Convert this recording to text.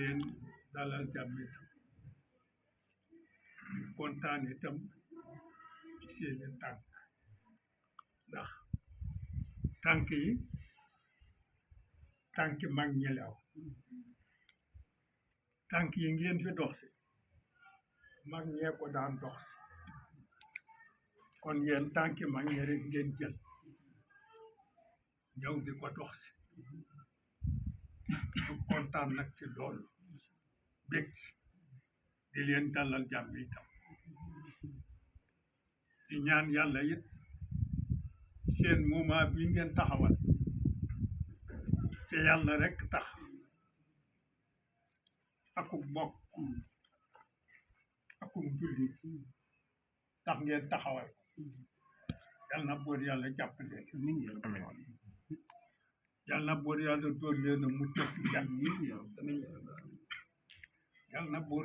leen dalal jàmm itam di kontaan itam ci seeni tànk ndax tànk yi tànki mag ñi la tànk yi ngeen fi dox si mag ñee ko daan dox si kon yéen tànki mag ñi rek ngeen jël ñëw di ko dox si du kontaan nag ci loolu bég di leen dalal jàmm itam di ñaan yàlla it seen moment bi ngeen taxawal te yàlla rek tax akub mbokk akub jullit tax ngeen taxawal yal na buur yàlla jàpp leen yal na buur yàlla dóor leen a mucc ci jàmm yal na buur